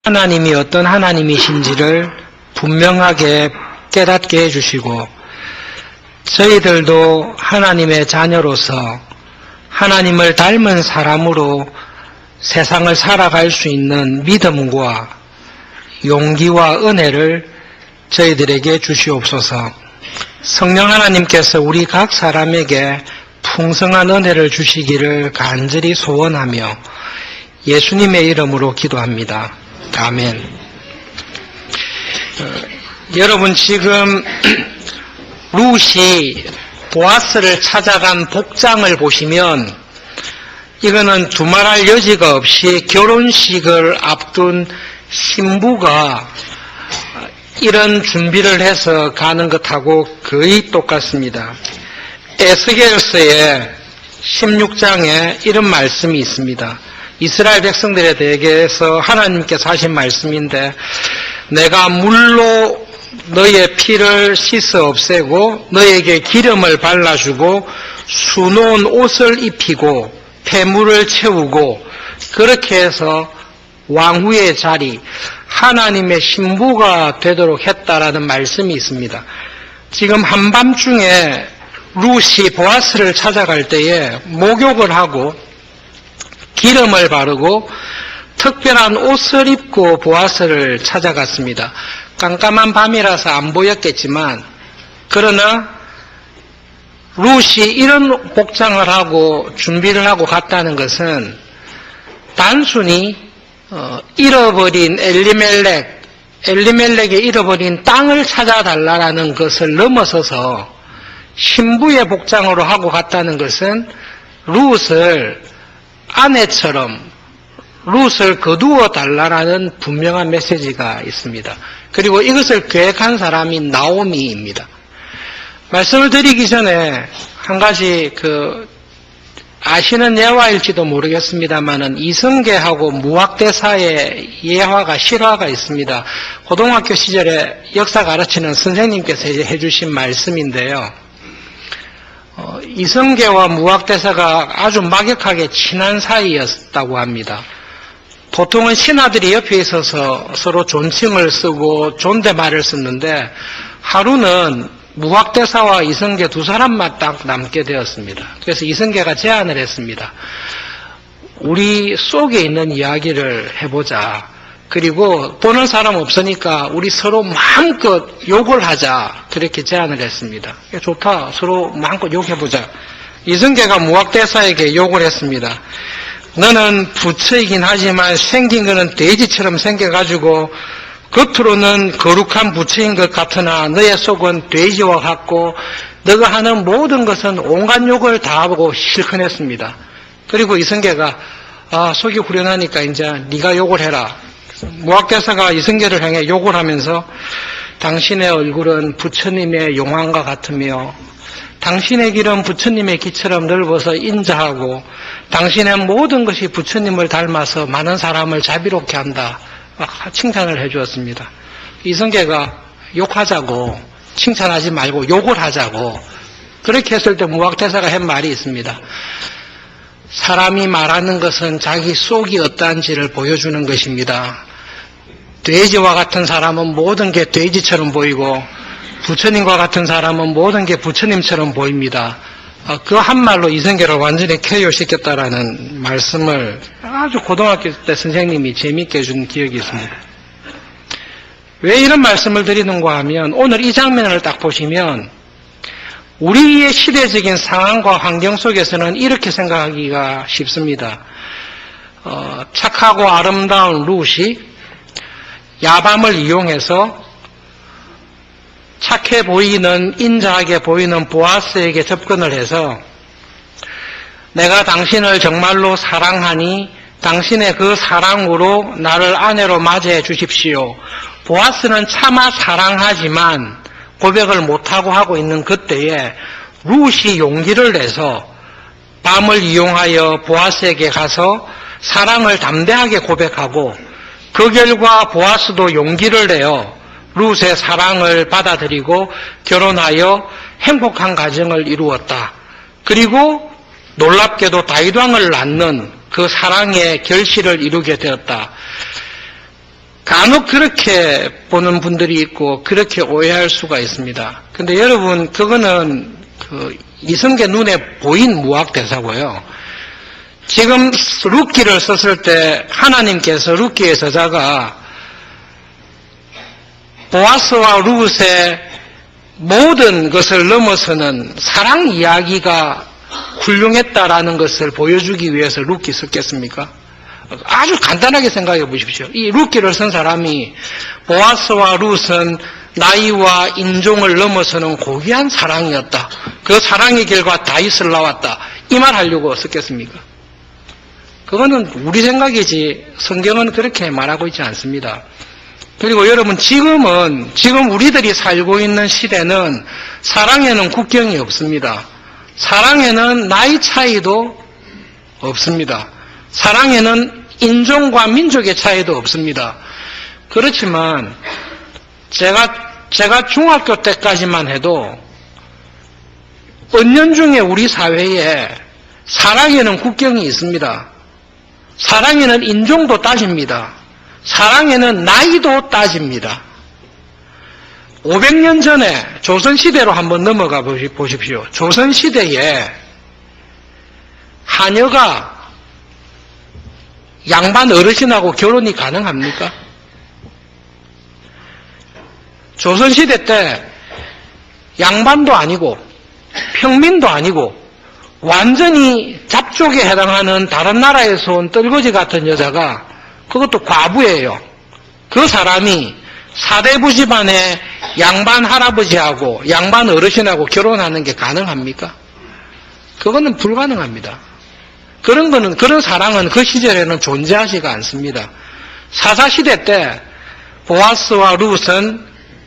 하나님이 어떤 하나님이신지를 분명하게 깨닫게 해주시고 저희들도 하나님의 자녀로서 하나님을 닮은 사람으로 세상을 살아갈 수 있는 믿음과 용기와 은혜를 저희들에게 주시옵소서. 성령 하나님께서 우리 각 사람에게 풍성한 은혜를 주시기를 간절히 소원하며 예수님의 이름으로 기도합니다. 아멘. 여러분 지금 룻이 보아스를 찾아간 복장을 보시면 이거는 두말할 여지가 없이 결혼식을 앞둔 신부가 이런 준비를 해서 가는 것하고 거의 똑같습니다. 에스겔서의 16장에 이런 말씀이 있습니다. 이스라엘 백성들에 대해서 하나님께서 하신 말씀인데 내가 물로 너의 피를 씻어 없애고 너에게 기름을 발라주고 수놓은 옷을 입히고 폐물을 채우고 그렇게 해서 왕후의 자리 하나님의 신부가 되도록 했다라는 말씀이 있습니다. 지금 한밤중에 룻이 보아스를 찾아갈 때에 목욕을 하고 기름을 바르고 특별한 옷을 입고 보아스를 찾아갔습니다. 깜깜한 밤이라서 안 보였겠지만 그러나 룻이 이런 복장을 하고 준비를 하고 갔다는 것은 단순히 잃어버린 엘리멜렉이 잃어버린 땅을 찾아달라는 것을 넘어서서 신부의 복장으로 하고 갔다는 것은 룻을 아내처럼 룻을 거두어 달라는 분명한 메시지가 있습니다. 그리고 이것을 계획한 사람이 나오미입니다. 말씀을 드리기 전에 한 가지 아시는 예화일지도 모르겠습니다만은 이성계하고 무학대사의 예화가 실화가 있습니다. 고등학교 시절에 역사 가르치는 선생님께서 해주신 말씀인데요. 이성계와 무학대사가 아주 막역하게 친한 사이였다고 합니다. 보통은 신하들이 옆에 있어서 서로 존칭을 쓰고 존댓말을 썼는데 하루는 무학대사와 이성계 두 사람만 딱 남게 되었습니다. 그래서 이성계가 제안을 했습니다. 우리 속에 있는 이야기를 해보자. 그리고 보는 사람 없으니까 우리 서로 마음껏 욕을 하자. 그렇게 제안을 했습니다. 좋다. 서로 마음껏 욕해보자. 이성계가 무학대사에게 욕을 했습니다. 너는 부처이긴 하지만 생긴 거는 돼지처럼 생겨가지고 겉으로는 거룩한 부처인 것 같으나 너의 속은 돼지와 같고 너가 하는 모든 것은 온갖 욕을 다 하고 실컷했습니다. 그리고 이성계가 속이 후련하니까 이제 네가 욕을 해라. 무학대사가 이성계를 향해 욕을 하면서 당신의 얼굴은 부처님의 용왕과 같으며 당신의 길은 부처님의 길처럼 넓어서 인자하고 당신의 모든 것이 부처님을 닮아서 많은 사람을 자비롭게 한다. 칭찬을 해주었습니다. 이성계가 욕하자고 칭찬하지 말고 욕을 하자고 그렇게 했을 때 무학대사가 한 말이 있습니다. 사람이 말하는 것은 자기 속이 어떠한지를 보여주는 것입니다. 돼지와 같은 사람은 모든 게 돼지처럼 보이고 부처님과 같은 사람은 모든 게 부처님처럼 보입니다. 그 한 말로 이성계를 완전히 KO 시켰다라는 말씀을 아주 고등학교 때 선생님이 재미있게 해준 기억이 있습니다. 왜 이런 말씀을 드리는가 하면 오늘 이 장면을 딱 보시면 우리의 시대적인 상황과 환경 속에서는 이렇게 생각하기가 쉽습니다. 착하고 아름다운 룻이 야밤을 이용해서 착해 보이는 인자하게 보이는 보아스에게 접근을 해서 내가 당신을 정말로 사랑하니 당신의 그 사랑으로 나를 아내로 맞이해 주십시오. 보아스는 차마 사랑하지만 고백을 못하고 하고 있는 그때에 룻이 용기를 내서 밤을 이용하여 보아스에게 가서 사랑을 담대하게 고백하고 그 결과 보아스도 용기를 내어 룻의 사랑을 받아들이고 결혼하여 행복한 가정을 이루었다. 그리고 놀랍게도 다윗 왕을 낳는 그 사랑의 결실을 이루게 되었다. 간혹 그렇게 보는 분들이 있고 그렇게 오해할 수가 있습니다. 근데 여러분 그거는 이성계 눈에 보인 무학 대사고요. 지금 룻기를 썼을 때 하나님께서 룻기의 저자가 보아스와 룻의 모든 것을 넘어서는 사랑 이야기가 훌륭했다라는 것을 보여주기 위해서 룻기 썼겠습니까? 아주 간단하게 생각해 보십시오. 이 룻기를 쓴 사람이 보아스와 룻은 나이와 인종을 넘어서는 고귀한 사랑이었다. 그 사랑의 결과 다윗을 낳았다. 이 말 하려고 썼겠습니까? 그거는 우리 생각이지 성경은 그렇게 말하고 있지 않습니다. 그리고 여러분 지금 우리들이 살고 있는 시대는 사랑에는 국경이 없습니다. 사랑에는 나이 차이도 없습니다. 사랑에는 인종과 민족의 차이도 없습니다. 그렇지만 제가 중학교 때까지만 해도 은연중에 우리 사회에 사랑에는 국경이 있습니다. 사랑에는 인종도 따집니다. 사랑에는 나이도 따집니다. 500년 전에 조선시대로 한번 넘어가 보십시오. 조선시대에 하녀가 양반 어르신하고 결혼이 가능합니까? 조선시대 때 양반도 아니고 평민도 아니고 완전히 잡족에 해당하는 다른 나라에서 온 떨거지 같은 여자가 그것도 과부예요. 그 사람이 사대부 집안의 양반 할아버지하고 양반 어르신하고 결혼하는 게 가능합니까? 그거는 불가능합니다. 그런 사랑은 그 시절에는 존재하지가 않습니다. 사사시대 때 보아스와 룻은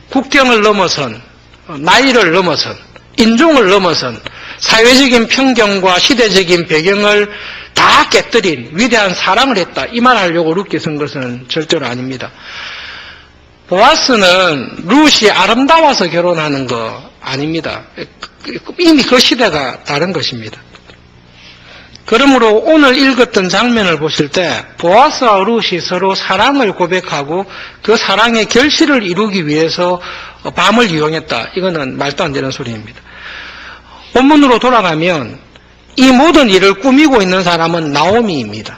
국경을 넘어선, 나이를 넘어선, 인종을 넘어선 사회적인 편견과 시대적인 배경을 다 깨뜨린 위대한 사랑을 했다. 이 말 하려고 룻기 쓴 것은 절대로 아닙니다. 보아스는 룻이 아름다워서 결혼하는 거 아닙니다. 이미 그 시대가 다른 것입니다. 그러므로 오늘 읽었던 장면을 보실 때 보아스와 룻이 서로 사랑을 고백하고 그 사랑의 결실을 이루기 위해서 밤을 이용했다. 이거는 말도 안 되는 소리입니다. 본문으로 돌아가면 이 모든 일을 꾸미고 있는 사람은 나오미입니다.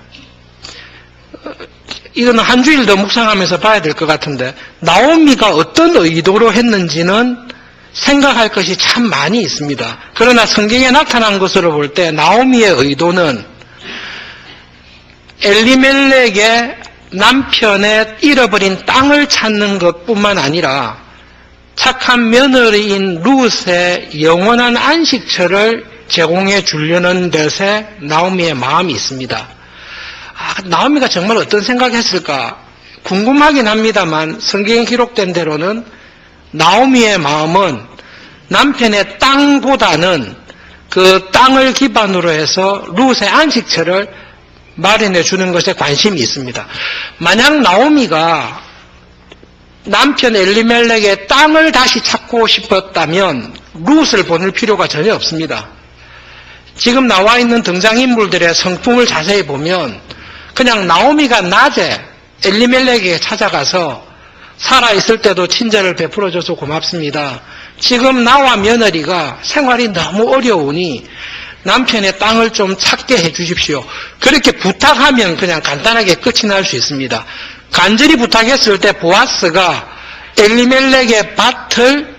이거는 한 주일 더 묵상하면서 봐야 될 것 같은데 나오미가 어떤 의도로 했는지는 생각할 것이 참 많이 있습니다. 그러나 성경에 나타난 것으로 볼 때 나오미의 의도는 엘리멜렉의 남편의 잃어버린 땅을 찾는 것뿐만 아니라 착한 며느리인 룻의 영원한 안식처를 제공해 주려는 데에 나오미의 마음이 있습니다. 나오미가 정말 어떤 생각했을까 궁금하긴 합니다만 성경에 기록된 대로는 나오미의 마음은 남편의 땅보다는 그 땅을 기반으로 해서 룻의 안식처를 마련해 주는 것에 관심이 있습니다. 만약 나오미가 남편 엘리멜렉의 땅을 다시 찾고 싶었다면 룻을 보낼 필요가 전혀 없습니다. 지금 나와 있는 등장인물들의 성품을 자세히 보면 그냥 나오미가 낮에 엘리멜렉에게 찾아가서 살아있을 때도 친절을 베풀어줘서 고맙습니다. 지금 나와 며느리가 생활이 너무 어려우니 남편의 땅을 좀 찾게 해주십시오. 그렇게 부탁하면 그냥 간단하게 끝이 날 수 있습니다. 간절히 부탁했을 때 보아스가 엘리멜렉의 밭을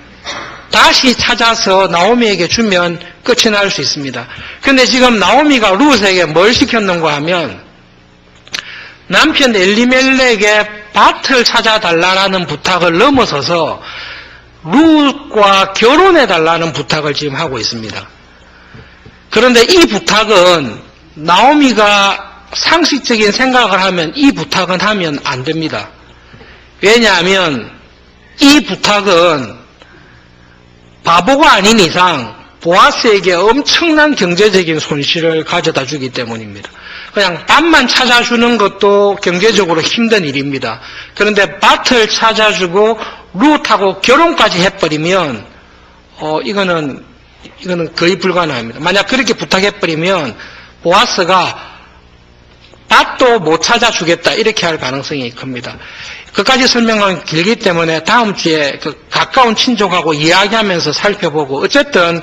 다시 찾아서 나오미에게 주면 끝이 날 수 있습니다. 그런데 지금 나오미가 룻에게 뭘 시켰는가 하면 남편 엘리멜렉의 밭을 찾아달라는 부탁을 넘어서서 룻과 결혼해달라는 부탁을 지금 하고 있습니다. 그런데 이 부탁은 나오미가 상식적인 생각을 하면 이 부탁은 하면 안 됩니다. 왜냐하면 이 부탁은 바보가 아닌 이상 보아스에게 엄청난 경제적인 손실을 가져다 주기 때문입니다. 그냥 밭만 찾아주는 것도 경제적으로 힘든 일입니다. 그런데 밭을 찾아주고 룻하고 결혼까지 해버리면 이거는 거의 불가능합니다. 만약 그렇게 부탁해버리면 보아스가 밭도 못 찾아주겠다 이렇게 할 가능성이 큽니다. 그까지 설명은 길기 때문에 다음 주에 그 가까운 친족하고 이야기하면서 살펴보고, 어쨌든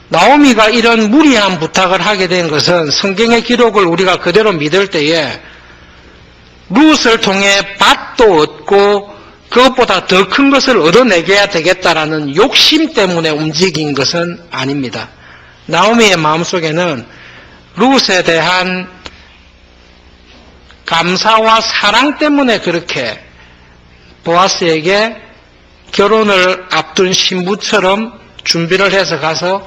나오미가 이런 무리한 부탁을 하게 된 것은 성경의 기록을 우리가 그대로 믿을 때에 룻을 통해 밭도 얻고 그것보다 더 큰 것을 얻어내야 되겠다라는 욕심 때문에 움직인 것은 아닙니다. 나오미의 마음속에는 룻에 대한 감사와 사랑 때문에 그렇게 보아스에게 결혼을 앞둔 신부처럼 준비를 해서 가서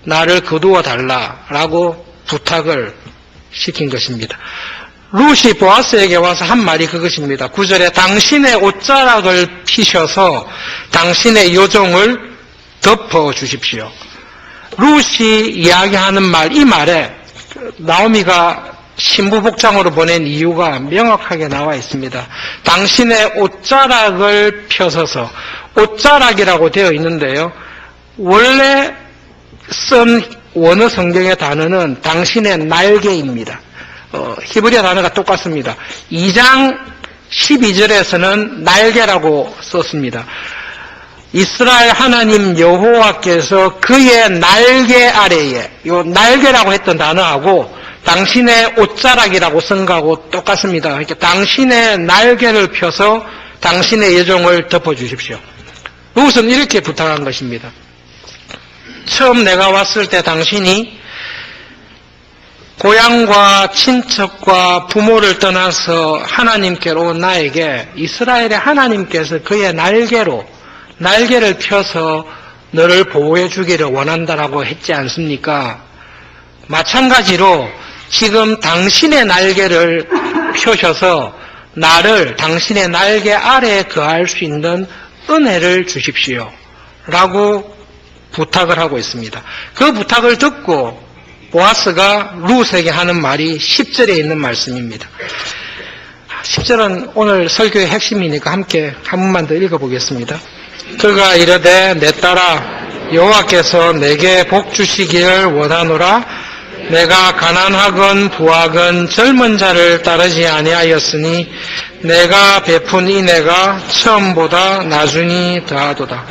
나를 거두어 달라라고 부탁을 시킨 것입니다. 룻이 보아스에게 와서 한 말이 그것입니다. 9절에 당신의 옷자락을 피셔서 당신의 요정을 덮어 주십시오. 룻이 이야기하는 말, 이 말에 나오미가 신부 복장으로 보낸 이유가 명확하게 나와 있습니다. 당신의 옷자락을 펴서서, 옷자락이라고 되어 있는데요, 원래 쓴 원어 성경의 단어는 당신의 날개입니다. 히브리어 단어가 똑같습니다. 2장 12절에서는 날개라고 썼습니다. 이스라엘 하나님 여호와께서 그의 날개 아래에, 요 날개라고 했던 단어하고 당신의 옷자락이라고 쓴 거하고 똑같습니다. 그러니까 당신의 날개를 펴서 당신의 여종을 덮어주십시오. 룻은 이렇게 부탁한 것입니다. 처음 내가 왔을 때 당신이 고향과 친척과 부모를 떠나서 하나님께로 온 나에게 이스라엘의 하나님께서 그의 날개를 펴서 너를 보호해 주기를 원한다라고 했지 않습니까? 마찬가지로 지금 당신의 날개를 펴셔서 나를 당신의 날개 아래에 거할 수 있는 은혜를 주십시오 라고 부탁을 하고 있습니다. 그 부탁을 듣고 보아스가 룻에게 하는 말이 10절에 있는 말씀입니다. 10절은 오늘 설교의 핵심이니까 함께 한 번만 더 읽어보겠습니다. 그가 이르되 내 딸아 여호와께서 내게 복 주시기를 원하노라. 내가 가난하건 부하건 젊은 자를 따르지 아니하였으니 내가 베푼 인애가 처음보다 나중이 더하도다.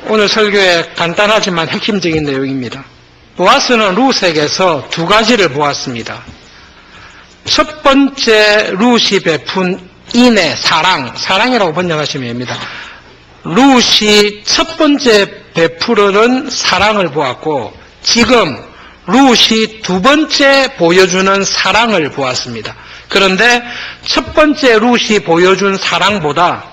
오늘 설교의 간단하지만 핵심적인 내용입니다. 보아스는 룻에게서 두 가지를 보았습니다. 첫 번째, 룻이 베푼 인애, 사랑이라고 번역하시면 됩니다. 룻이 첫 번째 베푸르는 사랑을 보았고, 지금 룻이 두 번째 보여주는 사랑을 보았습니다. 그런데 첫 번째 룻이 보여준 사랑보다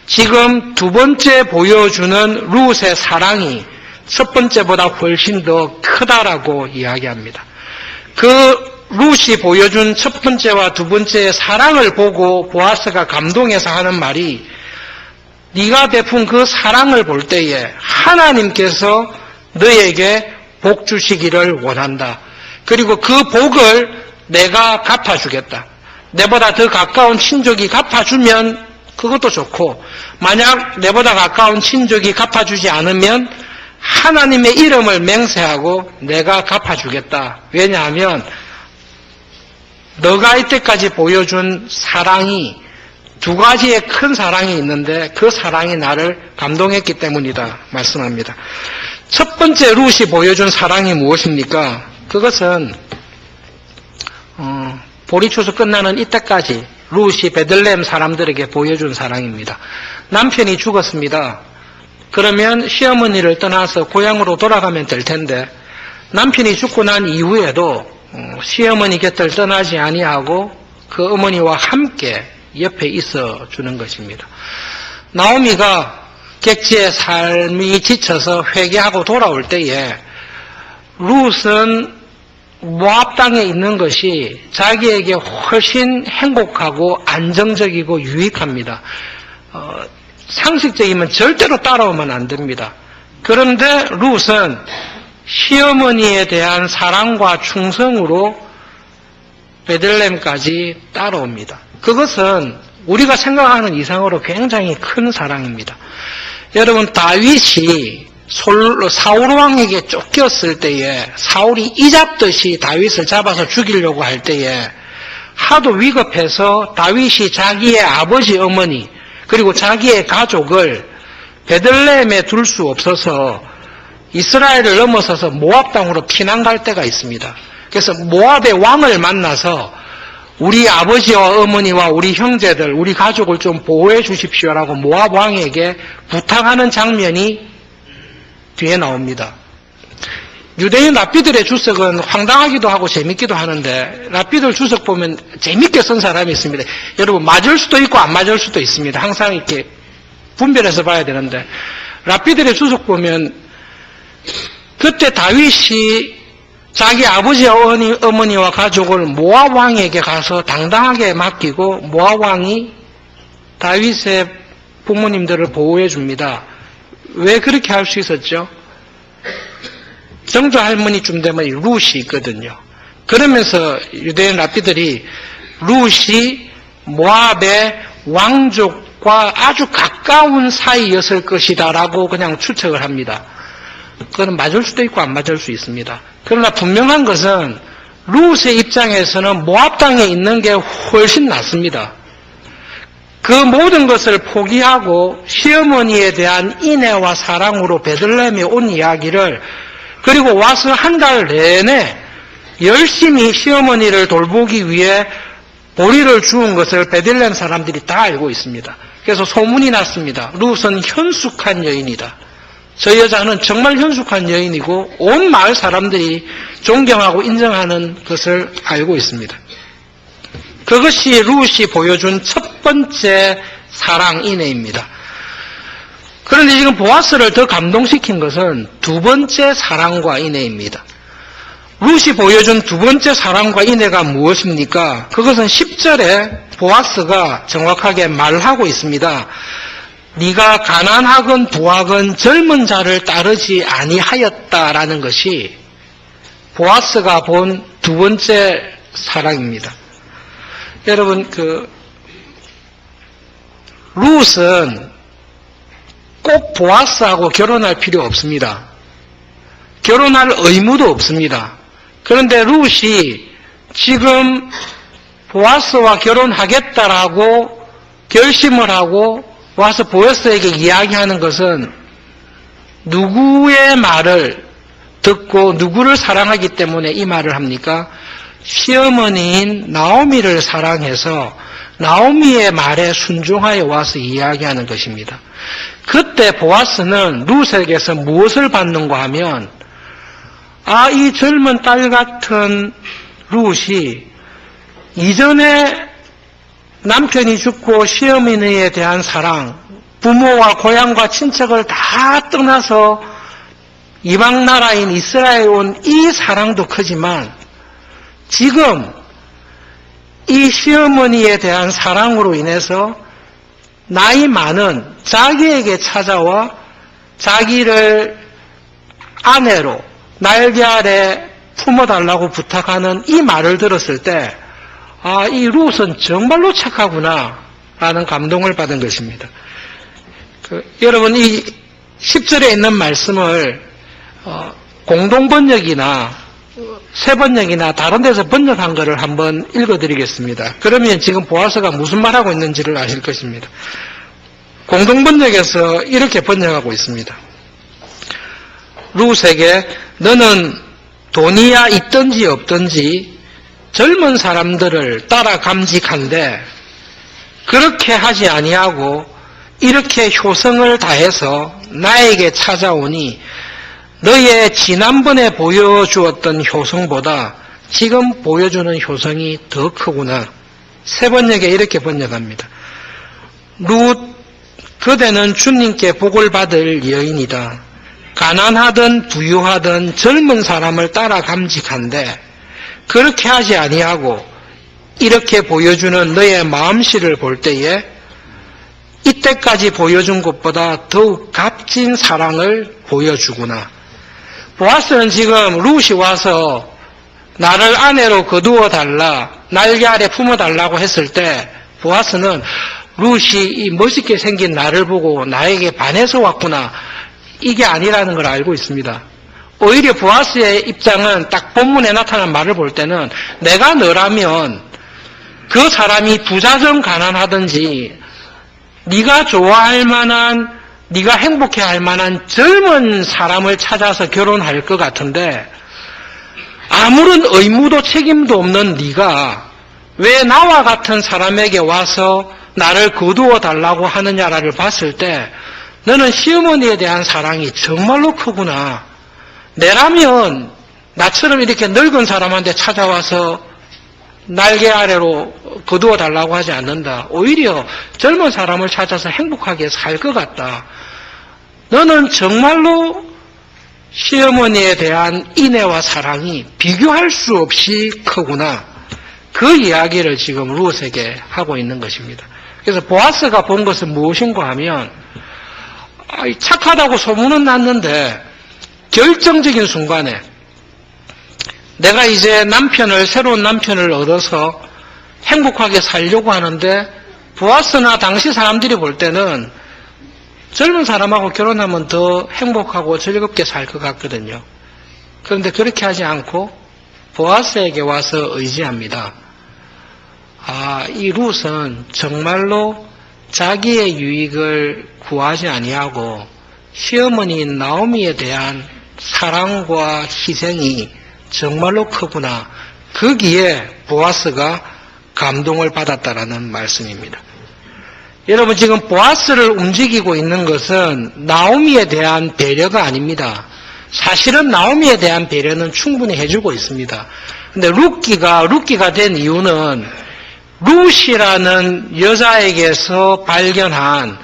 지금 두 번째 보여주는 룻의 사랑이 첫 번째보다 훨씬 더 크다라고 이야기합니다. 그 룻이 보여준 첫 번째와 두 번째의 사랑을 보고 보아스가 감동해서 하는 말이, 네가 베푼 그 사랑을 볼 때에 하나님께서 너에게 복 주시기를 원한다. 그리고 그 복을 내가 갚아주겠다. 내보다 더 가까운 친족이 갚아주면 그것도 좋고, 만약 내보다 가까운 친족이 갚아주지 않으면 하나님의 이름을 맹세하고 내가 갚아주겠다. 왜냐하면 너가 이때까지 보여준 사랑이 두 가지의 큰 사랑이 있는데 그 사랑이 나를 감동했기 때문이다 말씀합니다. 첫 번째 룻이 보여준 사랑이 무엇입니까? 그것은 보리추수 끝나는 이때까지 룻이 베들레헴 사람들에게 보여준 사랑입니다. 남편이 죽었습니다. 그러면 시어머니를 떠나서 고향으로 돌아가면 될 텐데 남편이 죽고 난 이후에도 시어머니 곁을 떠나지 아니하고 그 어머니와 함께 옆에 있어 주는 것입니다. 나오미가 객지의 삶이 지쳐서 회개하고 돌아올 때에 룻은 모압 땅에 있는 것이 자기에게 훨씬 행복하고 안정적이고 유익합니다. 상식적이면 절대로 따라오면 안 됩니다. 그런데 룻은 시어머니에 대한 사랑과 충성으로 베들레헴까지 따라옵니다. 그것은 우리가 생각하는 이상으로 굉장히 큰 사랑입니다. 여러분, 다윗이 사울 왕에게 쫓겼을 때에 사울이 이잡듯이 다윗을 잡아서 죽이려고 할 때에 하도 위급해서 다윗이 자기의 아버지 어머니 그리고 자기의 가족을 베들레헴에 둘 수 없어서 이스라엘을 넘어서서 모압 땅으로 피난 갈 때가 있습니다. 그래서 모압의 왕을 만나서 우리 아버지와 어머니와 우리 형제들, 우리 가족을 좀 보호해 주십시오라고 모압 왕에게 부탁하는 장면이 뒤에 나옵니다. 유대인 랍비들의 주석은 황당하기도 하고 재밌기도 하는데 랍비들 주석 보면 재밌게 쓴 사람이 있습니다. 여러분 맞을 수도 있고 안 맞을 수도 있습니다. 항상 이렇게 분별해서 봐야 되는데 랍비들의 주석 보면 그때 다윗이 자기 아버지와 어머니와 가족을 모압 왕에게 가서 당당하게 맡기고 모압 왕이 다윗의 부모님들을 보호해 줍니다. 왜 그렇게 할 수 있었죠? 정조 할머니쯤 되면 룻이 있거든요. 그러면서 유대인 랍비들이 룻이 모압의 왕족과 아주 가까운 사이였을 것이다라고 그냥 추측을 합니다. 그건 맞을 수도 있고 안 맞을 수 있습니다. 그러나 분명한 것은 룻의 입장에서는 모압 땅에 있는 게 훨씬 낫습니다. 그 모든 것을 포기하고 시어머니에 대한 인애와 사랑으로 베들레헴에 온 이야기를 그리고 와서 한 달 내내 열심히 시어머니를 돌보기 위해 보리를 주운 것을 베들레헴 사람들이 다 알고 있습니다. 그래서 소문이 났습니다. 룻은 현숙한 여인이다. 저 여자는 정말 현숙한 여인이고 온 마을 사람들이 존경하고 인정하는 것을 알고 있습니다. 그것이 룻이 보여준 첫 번째 사랑 인애입니다. 그런데 지금 보아스를 더 감동시킨 것은 두 번째 사랑과 인애입니다. 룻이 보여준 두 번째 사랑과 인애가 무엇입니까? 그것은 10절에 보아스가 정확하게 말하고 있습니다. 네가 가난하건 부하건 젊은 자를 따르지 아니하였다라는 것이 보아스가 본 두 번째 사랑입니다. 여러분, 룻은 꼭 보아스하고 결혼할 필요 없습니다. 결혼할 의무도 없습니다. 그런데 룻이 지금 보아스와 결혼하겠다라고 결심을 하고 와서 보아스에게 이야기하는 것은 누구의 말을 듣고 누구를 사랑하기 때문에 이 말을 합니까? 시어머니인 나오미를 사랑해서 나오미의 말에 순종하여 와서 이야기하는 것입니다. 그때 보아스는 룻에게서 무엇을 받는가 하면 이 젊은 딸 같은 룻이 이전에 남편이 죽고 시어머니에 대한 사랑, 부모와 고향과 친척을 다 떠나서 이방 나라인 이스라엘에 온 이 사랑도 크지만 지금 이 시어머니에 대한 사랑으로 인해서 나이 많은 자기에게 찾아와 자기를 아내로 날개 아래 품어달라고 부탁하는 이 말을 들었을 때 이 룻은 정말로 착하구나 라는 감동을 받은 것입니다. 여러분 이 10절에 있는 말씀을 공동번역이나 새번역이나 다른 데서 번역한 것을 한번 읽어드리겠습니다. 그러면 지금 보아스가 무슨 말하고 있는지를 아실 것입니다. 공동번역에서 이렇게 번역하고 있습니다. 룻에게 너는 돈이야 있든지 없든지 젊은 사람들을 따라 감직한데 그렇게 하지 아니하고 이렇게 효성을 다해서 나에게 찾아오니 너의 지난번에 보여주었던 효성보다 지금 보여주는 효성이 더 크구나. 새번역에 이렇게 번역합니다. 룻, 그대는 주님께 복을 받을 여인이다. 가난하든 부유하든 젊은 사람을 따라 감직한데 그렇게 하지 아니하고 이렇게 보여주는 너의 마음씨를 볼 때에 이때까지 보여준 것보다 더욱 값진 사랑을 보여주구나. 보아스는 지금 룻이 와서 나를 아내로 거두어 달라, 날개 아래 품어 달라고 했을 때 보아스는 룻이 이 멋있게 생긴 나를 보고 나에게 반해서 왔구나, 이게 아니라는 걸 알고 있습니다. 오히려 보아스의 입장은 딱 본문에 나타난 말을 볼 때는 내가 너라면 그 사람이 부자든 가난하든지 네가 좋아할 만한, 네가 행복해할 만한 젊은 사람을 찾아서 결혼할 것 같은데 아무런 의무도 책임도 없는 네가 왜 나와 같은 사람에게 와서 나를 거두어 달라고 하느냐를 봤을 때 너는 시어머니에 대한 사랑이 정말로 크구나. 내라면 나처럼 이렇게 늙은 사람한테 찾아와서 날개 아래로 거두어 달라고 하지 않는다. 오히려 젊은 사람을 찾아서 행복하게 살 것 같다. 너는 정말로 시어머니에 대한 인애와 사랑이 비교할 수 없이 크구나. 그 이야기를 지금 룻에게 하고 있는 것입니다. 그래서 보아스가 본 것은 무엇인가 하면 착하다고 소문은 났는데 결정적인 순간에 내가 이제 새로운 남편을 얻어서 행복하게 살려고 하는데 보아스나 당시 사람들이 볼 때는 젊은 사람하고 결혼하면 더 행복하고 즐겁게 살 것 같거든요. 그런데 그렇게 하지 않고 보아스에게 와서 의지합니다. 이 룻은 정말로 자기의 유익을 구하지 아니하고 시어머니인 나오미에 대한 사랑과 희생이 정말로 크구나. 거기에 보아스가 감동을 받았다라는 말씀입니다. 여러분, 지금 보아스를 움직이고 있는 것은 나오미에 대한 배려가 아닙니다. 사실은 나오미에 대한 배려는 충분히 해주고 있습니다. 근데 룻기가 된 이유는 룻이라는 여자에게서 발견한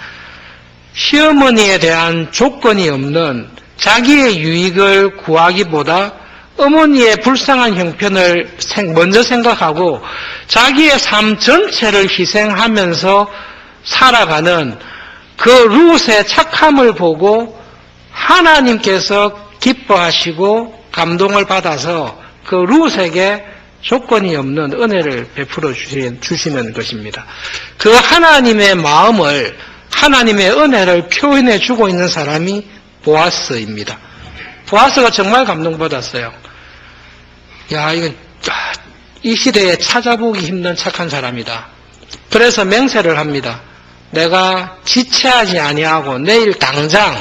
시어머니에 대한 조건이 없는 자기의 유익을 구하기보다 어머니의 불쌍한 형편을 먼저 생각하고 자기의 삶 전체를 희생하면서 살아가는 그 룻의 착함을 보고 하나님께서 기뻐하시고 감동을 받아서 그 룻에게 조건이 없는 은혜를 베풀어 주시는 것입니다. 그 하나님의 마음을, 하나님의 은혜를 표현해 주고 있는 사람이 보아스입니다. 보아스가 정말 감동받았어요. 이건 이 시대에 찾아보기 힘든 착한 사람이다. 그래서 맹세를 합니다. 내가 지체하지 아니하고 내일 당장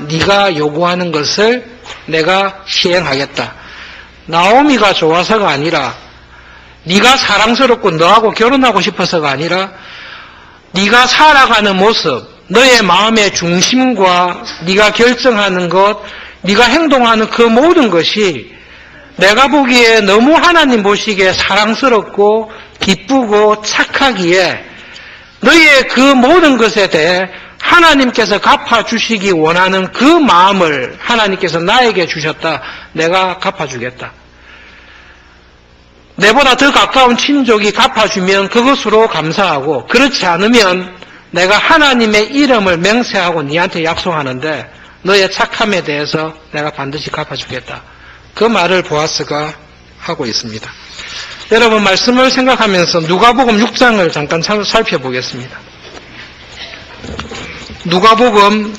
네가 요구하는 것을 내가 시행하겠다. 나오미가 좋아서가 아니라, 네가 사랑스럽고 너하고 결혼하고 싶어서가 아니라, 네가 살아가는 모습, 너의 마음의 중심과 네가 결정하는 것, 네가 행동하는 그 모든 것이 내가 보기에 너무 하나님 보시기에 사랑스럽고 기쁘고 착하기에 너의 그 모든 것에 대해 하나님께서 갚아주시기 원하는 그 마음을 하나님께서 나에게 주셨다. 내가 갚아주겠다. 내보다 더 가까운 친족이 갚아주면 그것으로 감사하고, 그렇지 않으면 내가 하나님의 이름을 맹세하고 네한테 약속하는데 너의 착함에 대해서 내가 반드시 갚아주겠다. 그 말을 보아스가 하고 있습니다. 여러분, 말씀을 생각하면서 누가복음 6장을 잠깐 살펴보겠습니다. 누가복음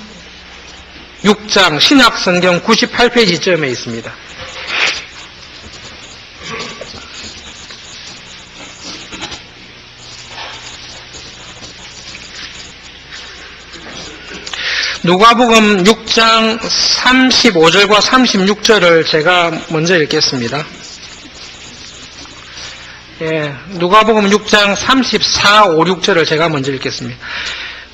6장 신약성경 98페이지쯤에 있습니다. 누가복음 6장 35절과 36절을 제가 먼저 읽겠습니다. 누가복음 6장 34, 5, 6절을 제가 먼저 읽겠습니다.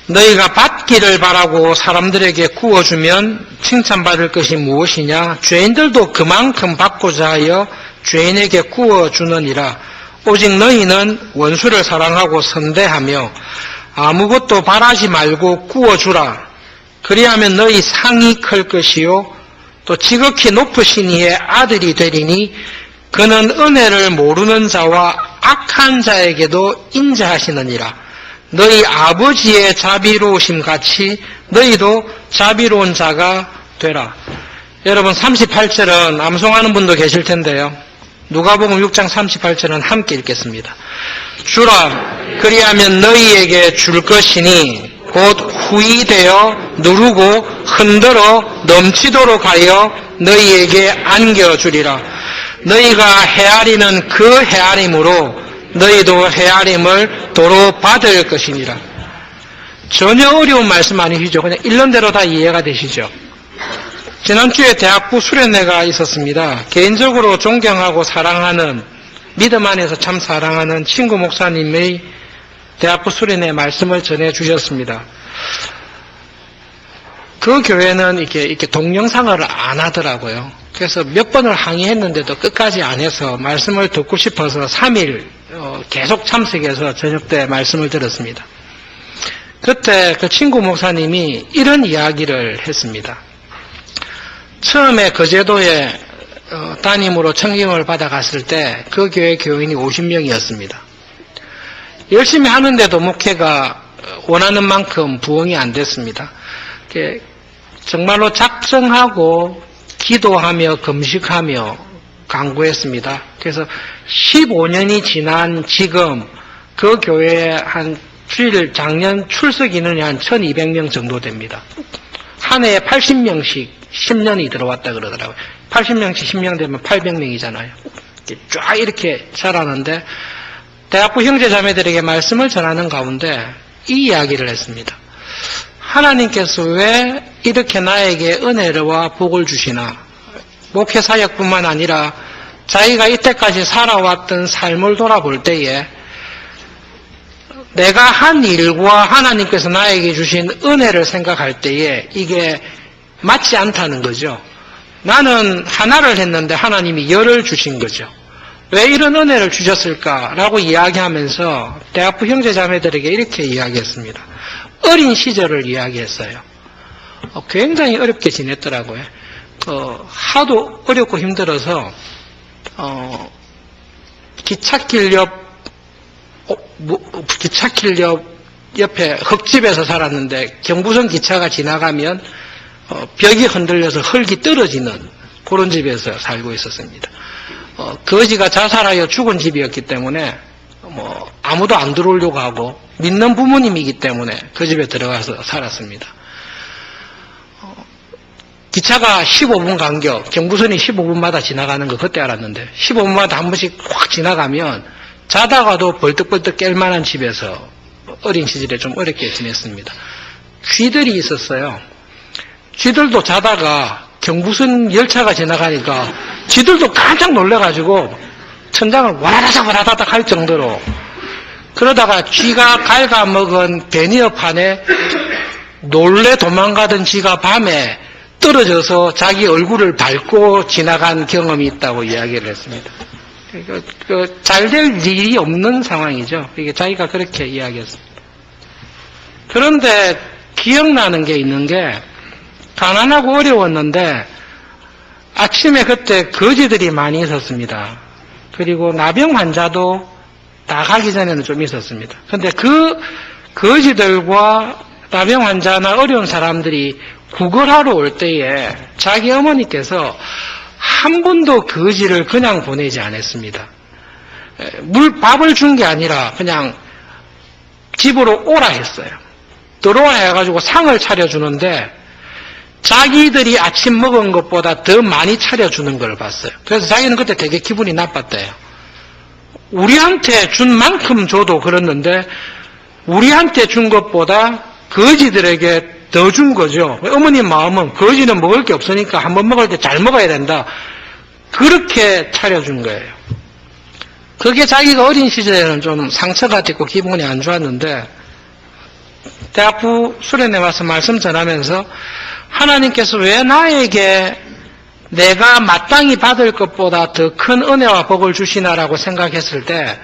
너희가 받기를 바라고 사람들에게 구워주면 칭찬받을 것이 무엇이냐? 죄인들도 그만큼 받고자 하여 죄인에게 구워주느니라. 오직 너희는 원수를 사랑하고 선대하며 아무것도 바라지 말고 구워주라. 그리하면 너희 상이 클 것이요 또 지극히 높으신 이의 아들이 되리니 그는 은혜를 모르는 자와 악한 자에게도 인자하시느니라. 너희 아버지의 자비로우심 같이 너희도 자비로운 자가 되라. 여러분, 38절은 암송하는 분도 계실 텐데요. 누가복음 6장 38절은 함께 읽겠습니다. 주라, 그리하면 너희에게 줄 것이니 곧 후이되어 누르고 흔들어 넘치도록 하여 너희에게 안겨주리라. 너희가 헤아리는 그 헤아림으로 너희도 헤아림을 도로 받을 것이니라. 전혀 어려운 말씀 아니시죠? 그냥 일론대로 다 이해가 되시죠? 지난주에 대학부 수련회가 있었습니다. 개인적으로 존경하고 사랑하는, 믿음 안에서 참 사랑하는 친구 목사님의 대학부 수련회 말씀을 전해주셨습니다. 그 교회는 이렇게 동영상을 안 하더라고요. 그래서 몇 번을 항의했는데도 끝까지 안 해서 말씀을 듣고 싶어서 3일 계속 참석해서 저녁 때 말씀을 들었습니다. 그때 그 친구 목사님이 이런 이야기를 했습니다. 처음에 거제도에 담임으로 청빙을 받아갔을 때 그 교회 교인이 50명이었습니다. 열심히 하는데도 목회가 원하는 만큼 부흥이 안 됐습니다. 정말로 작정하고 기도하며 금식하며 간구했습니다. 그래서 15년이 지난 지금 그 교회에 한 작년 출석 인원이 한 1200명 정도 됩니다. 한 해에 80명씩 10년이 들어왔다 그러더라고요. 80명씩 10명 되면 800명이잖아요. 쫙 이렇게 자라는데 대학부 형제자매들에게 말씀을 전하는 가운데 이 이야기를 했습니다. 하나님께서 왜 이렇게 나에게 은혜와 복을 주시나? 목회 사역뿐만 아니라 자기가 이때까지 살아왔던 삶을 돌아볼 때에 내가 한 일과 하나님께서 나에게 주신 은혜를 생각할 때에 이게 맞지 않다는 거죠. 나는 하나를 했는데 하나님이 열을 주신 거죠. 왜 이런 은혜를 주셨을까라고 이야기하면서 대학부 형제자매들에게 이렇게 이야기했습니다. 어린 시절을 이야기했어요. 굉장히 어렵게 지냈더라고요. 하도 어렵고 힘들어서 기찻길 옆에 흙집에서 살았는데 경부선 기차가 지나가면 벽이 흔들려서 흙이 떨어지는 그런 집에서 살고 있었습니다. 거지가 자살하여 죽은 집이었기 때문에 아무도 안 들어오려고 하고 믿는 부모님이기 때문에 그 집에 들어가서 살았습니다. 기차가 15분 간격, 경부선이 15분마다 지나가는 거 그때 알았는데 15분마다 한 번씩 확 지나가면 자다가도 벌떡벌떡 깰 만한 집에서 어린 시절에 좀 어렵게 지냈습니다. 쥐들이 있었어요. 쥐들도 자다가 경부선 열차가 지나가니까 쥐들도 깜짝 놀래가지고 천장을 와라다닥 할 정도로 그러다가 쥐가 갉아먹은 베니어판에 놀래 도망가던 쥐가 밤에 떨어져서 자기 얼굴을 밟고 지나간 경험이 있다고 이야기를 했습니다. 잘 될 일이 없는 상황이죠. 이게 자기가 그렇게 이야기했습니다. 그런데 기억나는 게 있는 게 가난하고 어려웠는데 아침에 그때 거지들이 많이 있었습니다. 그리고 나병 환자도 다 가기 전에는 좀 있었습니다. 그런데 그 거지들과 나병 환자나 어려운 사람들이 구걸하러 올 때에 자기 어머니께서 한 번도 거지를 그냥 보내지 않았습니다. 밥을 준 게 아니라 그냥 집으로 오라 했어요. 들어와 해가지고 상을 차려주는데 자기들이 아침 먹은 것보다 더 많이 차려주는 걸 봤어요. 그래서 자기는 그때 되게 기분이 나빴대요. 우리한테 준 만큼 줘도 그랬는데 우리한테 준 것보다 거지들에게 더 준 거죠. 어머님 마음은 거지는 먹을 게 없으니까 한번 먹을 때 잘 먹어야 된다. 그렇게 차려준 거예요. 그게 자기가 어린 시절에는 좀 상처가 됐고 기분이 안 좋았는데 대학부 수련회 와서 말씀 전하면서 하나님께서 왜 나에게 내가 마땅히 받을 것보다 더 큰 은혜와 복을 주시나라고 생각했을 때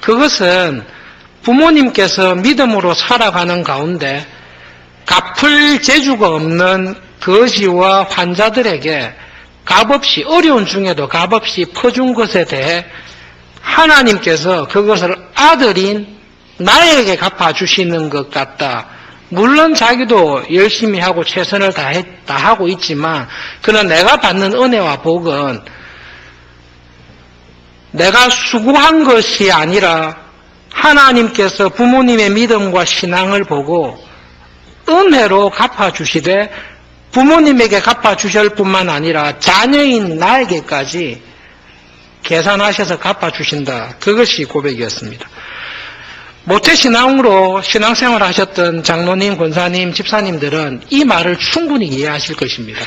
그것은 부모님께서 믿음으로 살아가는 가운데 갚을 재주가 없는 거지와 환자들에게 값없이 어려운 중에도 값없이 퍼준 것에 대해 하나님께서 그것을 아들인 나에게 갚아주시는 것 같다. 물론 자기도 열심히 하고 최선을 다하고 있지만 그러나 내가 받는 은혜와 복은 내가 수고한 것이 아니라 하나님께서 부모님의 믿음과 신앙을 보고 은혜로 갚아주시되 부모님에게 갚아주실 뿐만 아니라 자녀인 나에게까지 계산하셔서 갚아주신다. 그것이 고백이었습니다. 모태신앙으로 신앙생활을 하셨던 장로님, 권사님, 집사님들은 이 말을 충분히 이해하실 것입니다.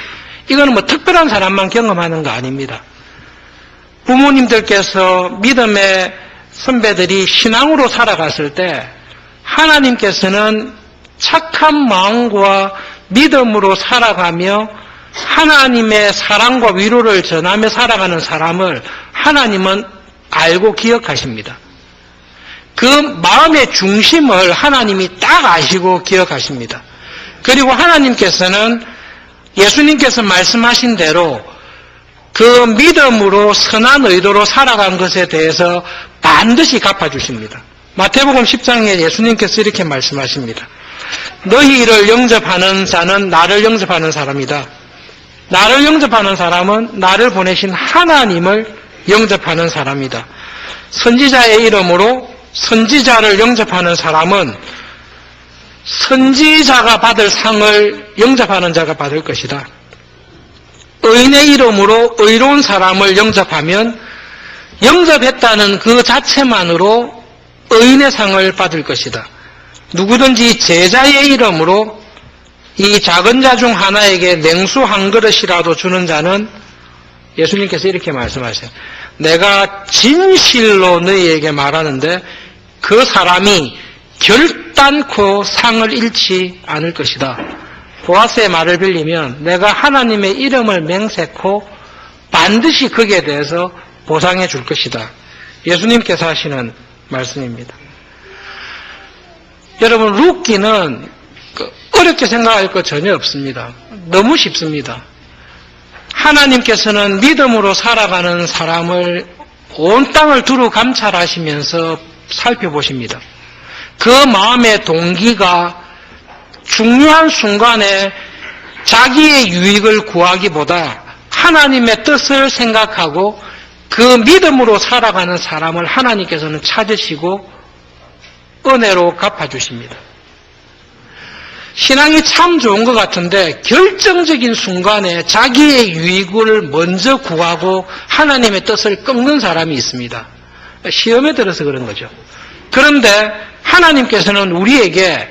이거는 뭐 특별한 사람만 경험하는 거 아닙니다. 부모님들께서 믿음의 선배들이 신앙으로 살아갔을 때 하나님께서는 착한 마음과 믿음으로 살아가며 하나님의 사랑과 위로를 전하며 살아가는 사람을 하나님은 알고 기억하십니다. 그 마음의 중심을 하나님이 딱 아시고 기억하십니다. 그리고 하나님께서는 예수님께서 말씀하신 대로 그 믿음으로 선한 의도로 살아간 것에 대해서 반드시 갚아주십니다. 마태복음 10장에 예수님께서 이렇게 말씀하십니다. 너희를 영접하는 자는 나를 영접하는 사람이다. 나를 영접하는 사람은 나를 보내신 하나님을 영접하는 사람이다. 선지자의 이름으로 선지자를 영접하는 사람은 선지자가 받을 상을 영접하는 자가 받을 것이다. 의인의 이름으로 의로운 사람을 영접하면 영접했다는 그 자체만으로 의인의 상을 받을 것이다. 누구든지 제자의 이름으로 이 작은 자 중 하나에게 냉수 한 그릇이라도 주는 자는 예수님께서 이렇게 말씀하세요. 내가 진실로 너희에게 말하는데 그 사람이 결단코 상을 잃지 않을 것이다. 보아스의 말을 빌리면 내가 하나님의 이름을 맹세코 반드시 거기에 대해서 보상해 줄 것이다. 예수님께서 하시는 말씀입니다. 여러분, 룻기는 어렵게 생각할 것 전혀 없습니다. 너무 쉽습니다. 하나님께서는 믿음으로 살아가는 사람을 온 땅을 두루 감찰하시면서 살펴보십니다. 그 마음의 동기가 중요한 순간에 자기의 유익을 구하기보다 하나님의 뜻을 생각하고 그 믿음으로 살아가는 사람을 하나님께서는 찾으시고 은혜로 갚아주십니다. 신앙이 참 좋은 것 같은데 결정적인 순간에 자기의 유익을 먼저 구하고 하나님의 뜻을 꺾는 사람이 있습니다. 시험에 들어서 그런 거죠. 그런데 하나님께서는 우리에게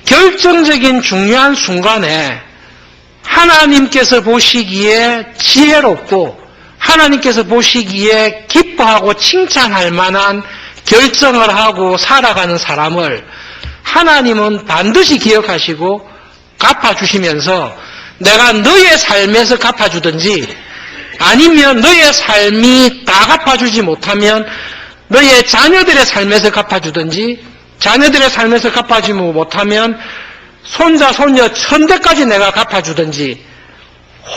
결정적인 중요한 순간에 하나님께서 보시기에 지혜롭고 하나님께서 보시기에 기뻐하고 칭찬할 만한 결정을 하고 살아가는 사람을 하나님은 반드시 기억하시고 갚아주시면서 내가 너의 삶에서 갚아주든지 아니면 너의 삶이 다 갚아주지 못하면 너의 자녀들의 삶에서 갚아주든지 자녀들의 삶에서 갚아주지 못하면 손자, 손녀, 천대까지 내가 갚아주든지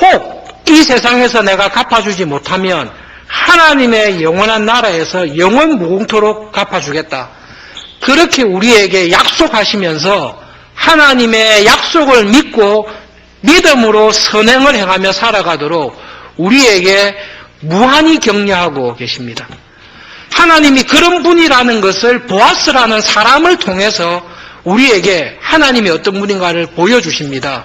혹 이 세상에서 내가 갚아주지 못하면 하나님의 영원한 나라에서 영원 무궁토록 갚아주겠다. 그렇게 우리에게 약속하시면서 하나님의 약속을 믿고 믿음으로 선행을 행하며 살아가도록 우리에게 무한히 격려하고 계십니다. 하나님이 그런 분이라는 것을 보아스라는 사람을 통해서 우리에게 하나님이 어떤 분인가를 보여주십니다.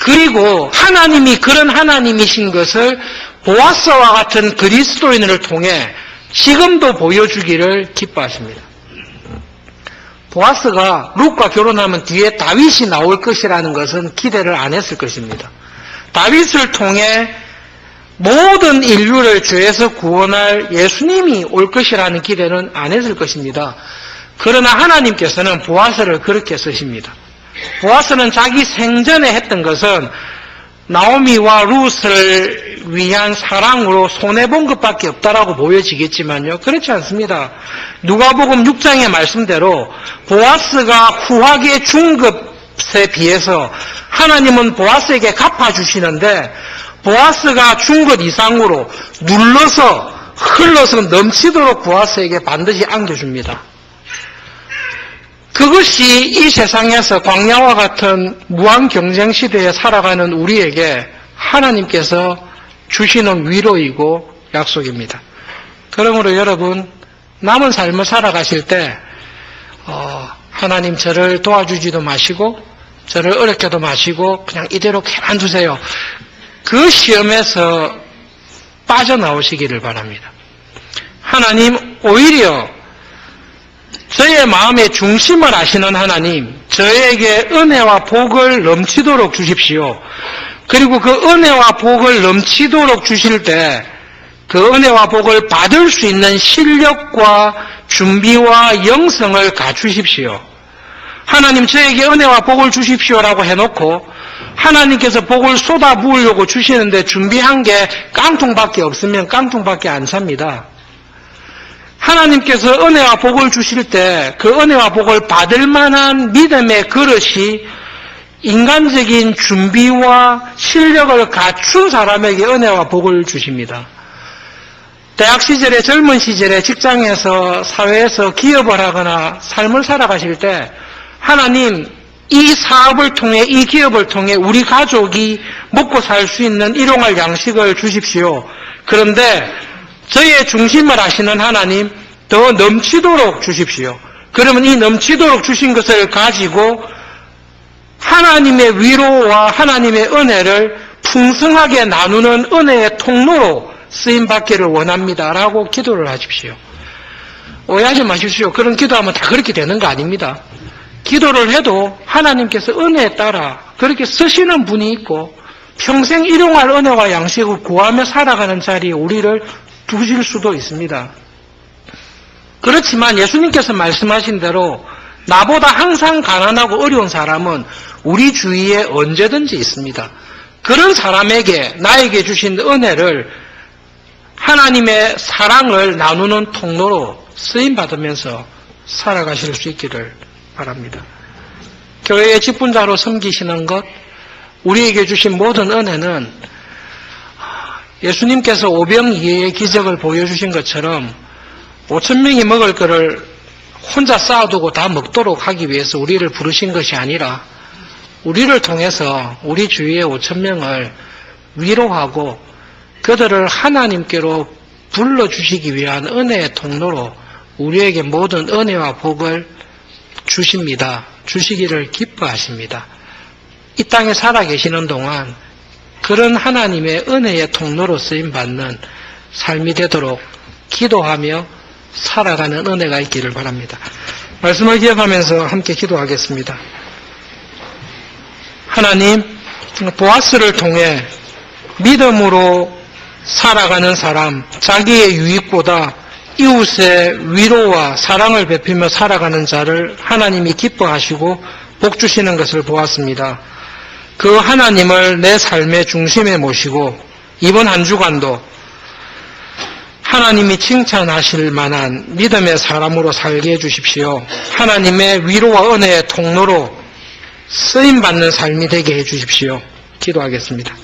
그리고 하나님이 그런 하나님이신 것을 보아스와 같은 그리스도인을 통해 지금도 보여주기를 기뻐하십니다. 보아스가 룻과 결혼하면 뒤에 다윗이 나올 것이라는 것은 기대를 안 했을 것입니다. 다윗을 통해 모든 인류를 죄에서 구원할 예수님이 올 것이라는 기대는 안 했을 것입니다. 그러나 하나님께서는 보아스를 그렇게 쓰십니다. 보아스는 자기 생전에 했던 것은 나오미와 룻을 위한 사랑으로 손해본 것밖에 없다라고 보여지겠지만요. 그렇지 않습니다. 누가복음 6장의 말씀대로 보아스가 후하게 준 것에 비해서 하나님은 보아스에게 갚아주시는데 보아스가 준 것 이상으로 눌러서 흘러서 넘치도록 보아스에게 반드시 안겨줍니다. 그것이 이 세상에서 광야와 같은 무한 경쟁 시대에 살아가는 우리에게 하나님께서 주시는 위로이고 약속입니다. 그러므로 여러분 남은 삶을 살아가실 때 하나님 저를 도와주지도 마시고 저를 어렵게도 마시고 그냥 이대로 가만두세요. 그 시험에서 빠져나오시기를 바랍니다. 하나님, 오히려 저의 마음의 중심을 아시는 하나님, 저에게 은혜와 복을 넘치도록 주십시오. 그리고 그 은혜와 복을 넘치도록 주실 때 그 은혜와 복을 받을 수 있는 실력과 준비와 영성을 갖추십시오. 하나님, 저에게 은혜와 복을 주십시오라고 해놓고 하나님께서 복을 쏟아 부으려고 주시는데 준비한 게 깡통밖에 없으면 깡통밖에 안 찹니다. 하나님께서 은혜와 복을 주실 때 그 은혜와 복을 받을 만한 믿음의 그릇이 인간적인 준비와 실력을 갖춘 사람에게 은혜와 복을 주십니다. 대학 시절에, 젊은 시절에 직장에서, 사회에서 기업을 하거나 삶을 살아가실 때 하나님, 이 사업을 통해, 이 기업을 통해 우리 가족이 먹고 살 수 있는 일용할 양식을 주십시오. 그런데 저의 중심을 아시는 하나님, 더 넘치도록 주십시오. 그러면 이 넘치도록 주신 것을 가지고 하나님의 위로와 하나님의 은혜를 풍성하게 나누는 은혜의 통로로 쓰임받기를 원합니다라고 기도를 하십시오. 오해하지 마십시오. 그런 기도하면 다 그렇게 되는 거 아닙니다. 기도를 해도 하나님께서 은혜에 따라 그렇게 쓰시는 분이 있고 평생 일용할 은혜와 양식을 구하며 살아가는 자리에 우리를 두실 수도 있습니다. 그렇지만 예수님께서 말씀하신 대로 나보다 항상 가난하고 어려운 사람은 우리 주위에 언제든지 있습니다. 그런 사람에게 나에게 주신 은혜를 하나님의 사랑을 나누는 통로로 쓰임받으면서 살아가실 수 있기를 바랍니다. 교회의 직분자로 섬기시는 것, 우리에게 주신 모든 은혜는 예수님께서 오병이어의 기적을 보여주신 것처럼 5,000명이 먹을 것을 혼자 쌓아두고 다 먹도록 하기 위해서 우리를 부르신 것이 아니라 우리를 통해서 우리 주위의 5,000명을 위로하고 그들을 하나님께로 불러주시기 위한 은혜의 통로로 우리에게 모든 은혜와 복을 주십니다. 주시기를 기뻐하십니다. 이 땅에 살아계시는 동안 그런 하나님의 은혜의 통로로 쓰임받는 삶이 되도록 기도하며 살아가는 은혜가 있기를 바랍니다. 말씀을 기억하면서 함께 기도하겠습니다. 하나님, 보아스를 통해 믿음으로 살아가는 사람, 자기의 유익보다 이웃의 위로와 사랑을 베풀며 살아가는 자를 하나님이 기뻐하시고 복 주시는 것을 보았습니다. 그 하나님을 내 삶의 중심에 모시고 이번 한 주간도 하나님이 칭찬하실 만한 믿음의 사람으로 살게 해주십시오. 하나님의 위로와 은혜의 통로로 쓰임받는 삶이 되게 해주십시오. 기도하겠습니다.